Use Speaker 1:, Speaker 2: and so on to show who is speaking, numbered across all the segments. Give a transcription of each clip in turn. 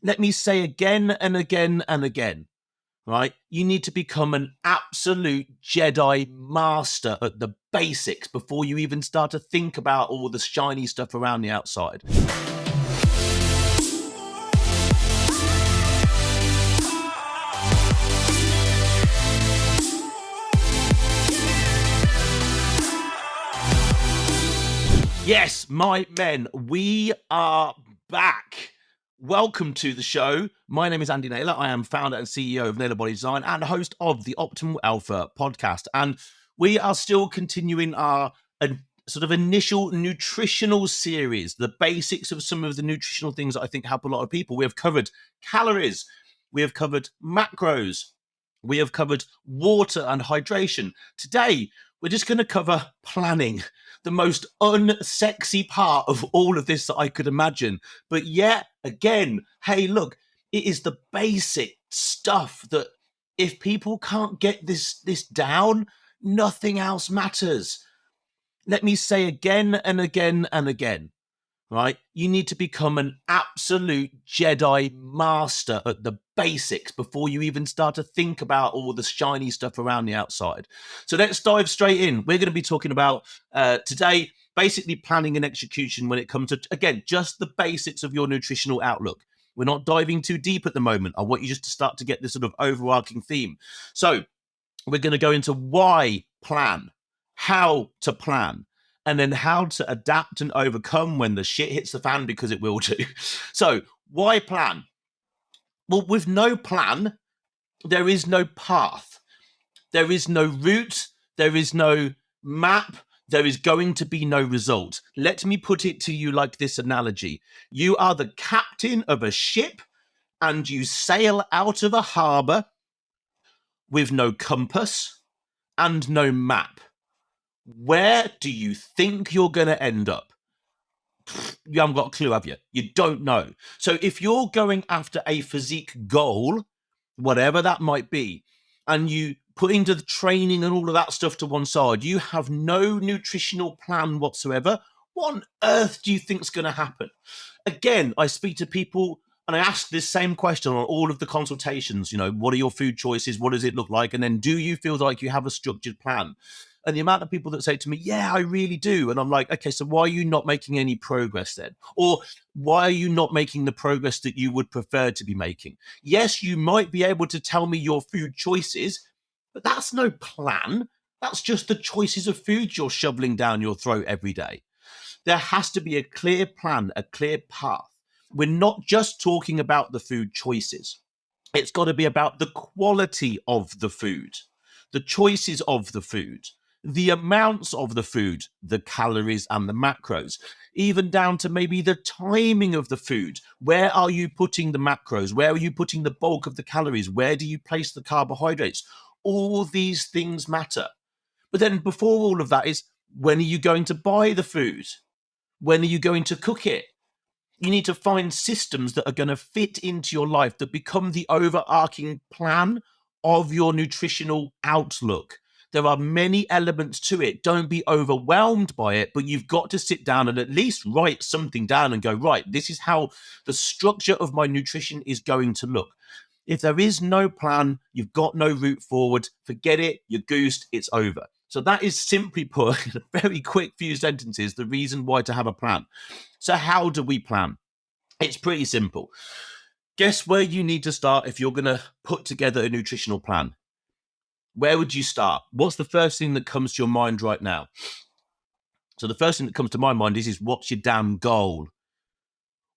Speaker 1: Let me say again and again and again, right? You need to become an absolute Jedi master at the basics before you even start to think about all the shiny stuff around the outside. Yes, my men, we are back. Welcome to the show. My name is Andy Naylor. I am founder and CEO of Naylor Body Design and host of the Optimal Alpha podcast. And we are still continuing our sort of initial nutritional series, the basics of some of the nutritional things that I think help a lot of people. We have covered calories. We have covered macros. We have covered water and hydration. Today, we're just going to cover planning, the most unsexy part of all of this that I could imagine. But yet, again, hey, look, it is the basic stuff that if people can't get this down, nothing else matters. Let me say again and again and again, right? You need to become an absolute Jedi master at the basics before you even start to think about all the shiny stuff around the outside. So let's dive straight in. We're going to be talking about today, basically planning and execution when it comes to, again, just the basics of your nutritional outlook. We're not diving too deep at the moment. I want you just to start to get this sort of overarching theme. So we're going to go into why plan, how to plan, and then how to adapt and overcome when the shit hits the fan, because it will do. So why plan? Well, with no plan, there is no path. There is no route. There is no map. There is going to be no result. Let me put it to you like this analogy. You are the captain of a ship and you sail out of a harbor with no compass and no map. Where do you think you're going to end up? You haven't got a clue, have you? You don't know. So if you're going after a physique goal, whatever that might be, and you put into the training and all of that stuff to one side, you have no nutritional plan whatsoever, what on earth do you think is going to happen? Again, I speak to people and I ask this same question on all of the consultations. You know, what are your food choices? What does it look like? And then do you feel like you have a structured plan? And the amount of people that say to me, yeah, I really do. And I'm like, okay, so why are you not making any progress then? Or why are you not making the progress that you would prefer to be making? Yes, you might be able to tell me your food choices, but that's no plan. That's just the choices of food you're shoveling down your throat every day. There has to be a clear plan, a clear path. We're not just talking about the food choices. It's got to be about the quality of the food, the choices of the food, the amounts of the food, the calories and the macros, even down to maybe the timing of the food. Where are you putting the macros? Where are you putting the bulk of the calories? Where do you place the carbohydrates? All these things matter. But then before all of that is, when are you going to buy the food? When are you going to cook it? You need to find systems that are going to fit into your life, that become the overarching plan of your nutritional outlook. There are many elements to it. Don't be overwhelmed by it, but you've got to sit down and at least write something down and go, right, this is how the structure of my nutrition is going to look. If there is no plan, you've got no route forward, forget it, you're goosed, it's over. So that is simply put, in a very quick few sentences, the reason why to have a plan. So how do we plan? It's pretty simple. Guess where you need to start if you're going to put together a nutritional plan? Where would you start? What's the first thing that comes to your mind right now? So the first thing that comes to my mind is what's your damn goal?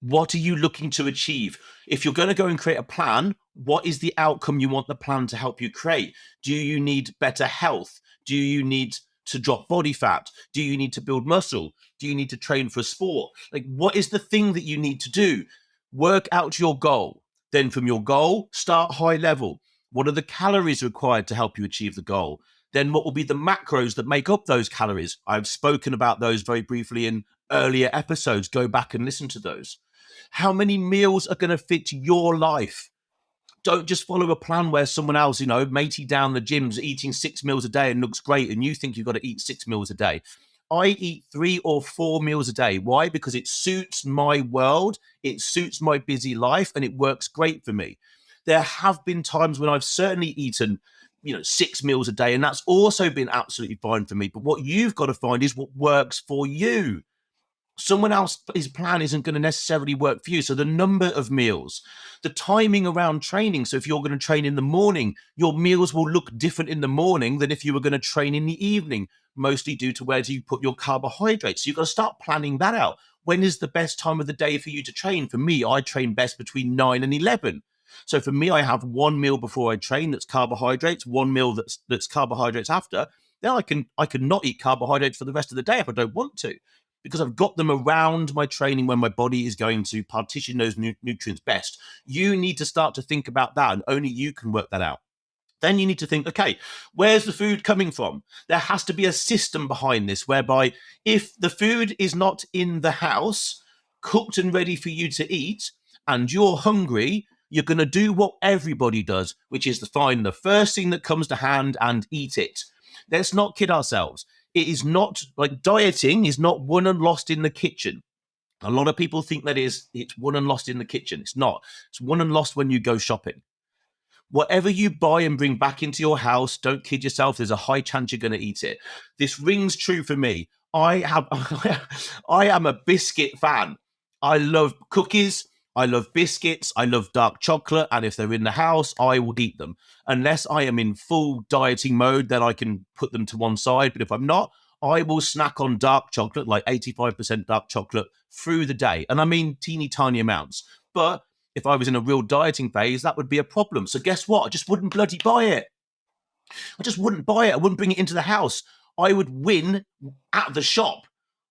Speaker 1: What are you looking to achieve? If you're going to go and create a plan, what is the outcome you want the plan to help you create? Do you need better health? Do you need to drop body fat? Do you need to build muscle? Do you need to train for sport? Like, what is the thing that you need to do? Work out your goal. Then from your goal, start high level. What are the calories required to help you achieve the goal? Then what will be the macros that make up those calories? I've spoken about those very briefly in earlier episodes. Go back and listen to those. How many meals are going to fit your life? Don't just follow a plan where someone else, matey down the gym's eating 6 meals a day and looks great, and you think you've got to eat 6 meals a day. I eat 3 or 4 meals a day. Why? Because it suits my world, it suits my busy life, and it works great for me. There have been times when I've certainly eaten 6 meals a day, and that's also been absolutely fine for me. But what you've got to find is what works for you. Someone else's plan isn't going to necessarily work for you. So the number of meals, the timing around training. So if you're going to train in the morning, your meals will look different in the morning than if you were going to train in the evening, mostly due to where do you put your carbohydrates. So you've got to start planning that out. When is the best time of the day for you to train? For me, I train best between 9 and 11. So for me, I have one meal before I train that's carbohydrates, one meal that's carbohydrates after. Then I can not eat carbohydrates for the rest of the day if I don't want to, because I've got them around my training when my body is going to partition those nutrients best. You need to start to think about that, and only you can work that out. Then you need to think, okay, where's the food coming from? There has to be a system behind this whereby if the food is not in the house, cooked and ready for you to eat, and you're hungry, you're going to do what everybody does, which is to find the first thing that comes to hand and eat it. Let's not kid ourselves. It is not like dieting is not won and lost in the kitchen. A lot of people think that it's won and lost in the kitchen. It's not. It's won and lost when you go shopping. Whatever you buy and bring back into your house, don't kid yourself. There's a high chance you're going to eat it. This rings true for me. I am a biscuit fan. I love cookies. I love biscuits. I love dark chocolate. And if they're in the house, I will eat them. Unless I am in full dieting mode, then I can put them to one side. But if I'm not, I will snack on dark chocolate, like 85% dark chocolate through the day. And I mean teeny tiny amounts. But if I was in a real dieting phase, that would be a problem. So guess what? I just wouldn't bloody buy it. I just wouldn't buy it. I wouldn't bring it into the house. I would win at the shop.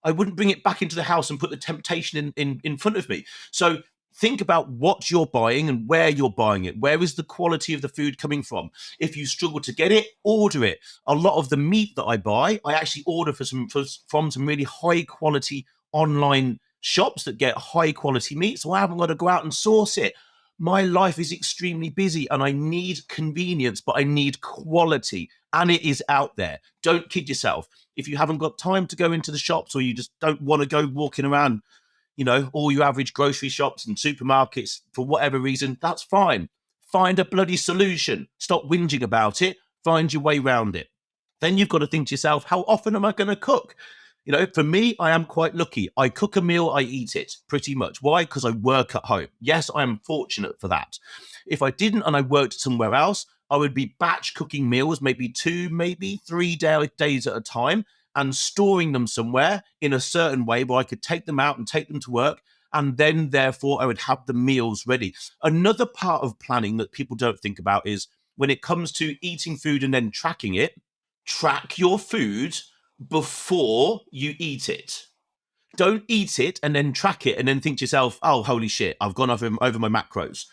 Speaker 1: I wouldn't bring it back into the house and put the temptation in front of me. So think about what you're buying and where you're buying it. Where is the quality of the food coming from? If you struggle to get it, order it. A lot of the meat that I buy, I actually order from some really high quality online shops that get high quality meat. So I haven't got to go out and source it. My life is extremely busy and I need convenience, but I need quality, and it is out there. Don't kid yourself. If you haven't got time to go into the shops, or you just don't want to go walking around, all your average grocery shops and supermarkets for whatever reason, that's fine. Find a bloody solution. Stop whinging about it. Find your way around it. Then you've got to think to yourself, how often am I going to cook? For me, I am quite lucky. I cook a meal, I eat it pretty much. Why? Because I work at home. Yes, I am fortunate for that. If I didn't and I worked somewhere else, I would be batch cooking meals, maybe 2, maybe 3 days at a time, and storing them somewhere in a certain way where I could take them out and take them to work. And then, therefore, I would have the meals ready. Another part of planning that people don't think about is when it comes to eating food and then tracking it, track your food before you eat it. Don't eat it and then track it and then think to yourself, oh, holy shit, I've gone over my macros.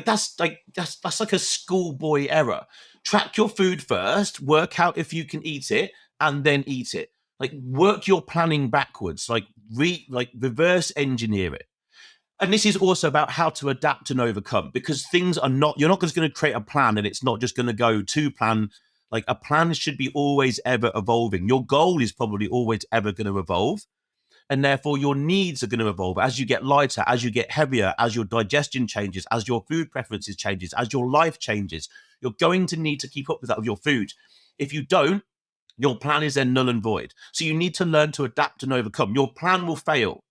Speaker 1: That's like a schoolboy error. Track your food first, work out if you can eat it, and then eat it. Work your planning backwards, reverse engineer it. And this is also about how to adapt and overcome, because things are not, you're not just going to create a plan and it's not just going to go to plan. A plan should be always ever evolving. Your goal is probably always ever going to evolve. And therefore your needs are going to evolve as you get lighter, as you get heavier, as your digestion changes, as your food preferences changes, as your life changes. You're going to need to keep up with that of your food. If you don't, your plan is then null and void. So you need to learn to adapt and overcome. Your plan will fail.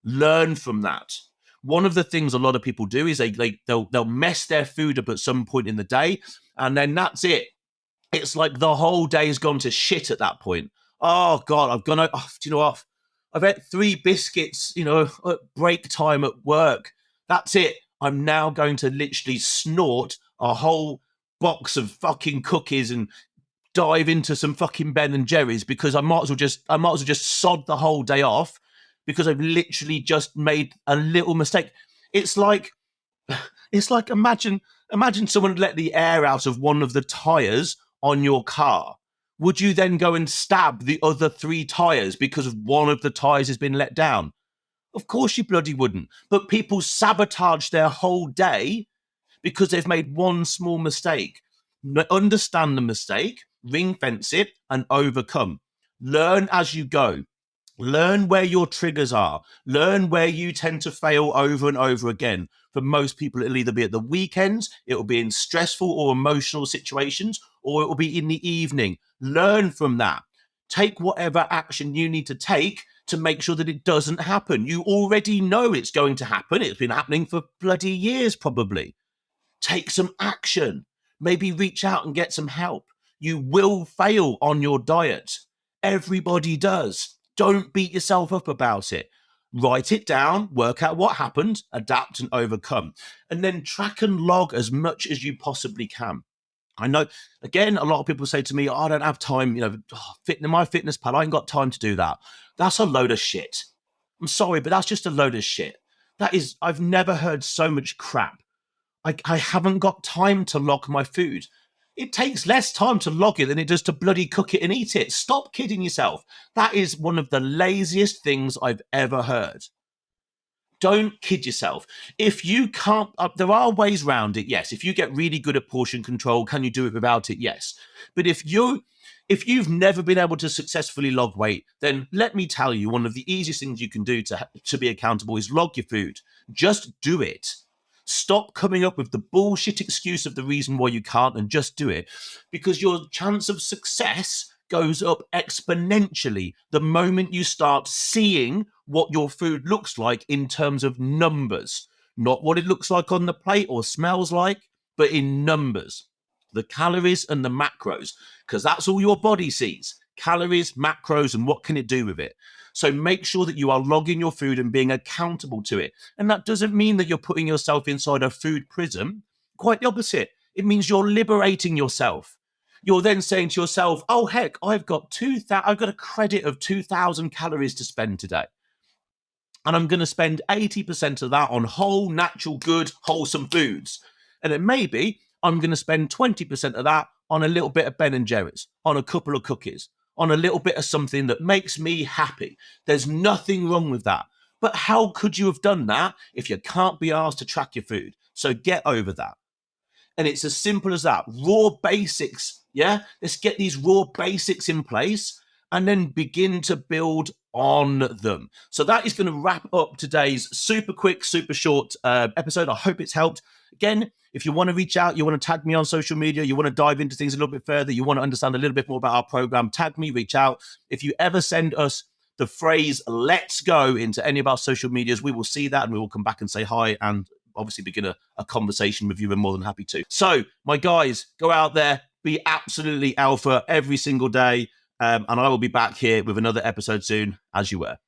Speaker 1: Learn from that. One of the things a lot of people do is they'll mess their food up at some point in the day, and then that's it. It's like the whole day has gone to shit at that point. Oh God, I've gone off. Do you know what? I've had 3 biscuits, at break time at work. That's it. I'm now going to literally snort a whole box of fucking cookies and dive into some fucking Ben and Jerry's, because I might as well just sod the whole day off because I've literally just made a little mistake. It's like imagine someone let the air out of one of the tires on your car. Would you then go and stab the other 3 tires because one of the tires has been let down? Of course you bloody wouldn't. But people sabotage their whole day because they've made one small mistake. Understand the mistake, ring fence it, and overcome. Learn as you go. Learn where your triggers are. Learn where you tend to fail over and over again. For most people, it'll either be at the weekends, it will be in stressful or emotional situations, or it will be in the evening. Learn from that. Take whatever action you need to take to make sure that it doesn't happen. You already know it's going to happen. It's been happening for bloody years, probably. Take some action. Maybe reach out and get some help. You will fail on your diet. Everybody does. Don't beat yourself up about it. Write it down, work out what happened, adapt and overcome, and then track and log as much as you possibly can. I know, again, a lot of people say to me, I don't have time, my fitness pal, I ain't got time to do that. That's a load of shit. I'm sorry, but that's just a load of shit. I've never heard so much crap. I haven't got time to log my food. It takes less time to log it than it does to bloody cook it and eat it. Stop kidding yourself. That is one of the laziest things I've ever heard. Don't kid yourself. If you can't, there are ways around it, yes. If you get really good at portion control, can you do it without it? Yes. But if you've never been able to successfully log weight, then let me tell you, one of the easiest things you can do to be accountable is log your food. Just do it. Stop coming up with the bullshit excuse of the reason why you can't, and just do it, because your chance of success goes up exponentially the moment you start seeing what your food looks like in terms of numbers, not what it looks like on the plate or smells like, but in numbers, the calories and the macros, because that's all your body sees: calories, macros, and what can it do with it. So make sure that you are logging your food and being accountable to it. And that doesn't mean that you're putting yourself inside a food prison. Quite the opposite. It means you're liberating yourself. You're then saying to yourself, oh, heck, I've got a credit of 2,000 calories to spend today. And I'm going to spend 80% of that on whole, natural, good, wholesome foods. And then maybe I'm going to spend 20% of that on a little bit of Ben and Jerry's, on a couple of cookies, on a little bit of something that makes me happy. There's nothing wrong with that. But how could you have done that if you can't be asked to track your food? So get over that. And it's as simple as that. Raw basics. Yeah. Let's get these raw basics in place and then begin to build on them. So that is going to wrap up today's super quick, super short episode. I hope it's helped. Again, if you want to reach out, you want to tag me on social media, you want to dive into things a little bit further, you want to understand a little bit more about our program, tag me, reach out. If you ever send us the phrase "let's go" into any of our social medias, we will see that and we will come back and say hi and obviously begin a conversation with you. We're more than happy to. So my guys, go out there, be absolutely alpha every single day. And I will be back here with another episode soon, as you were.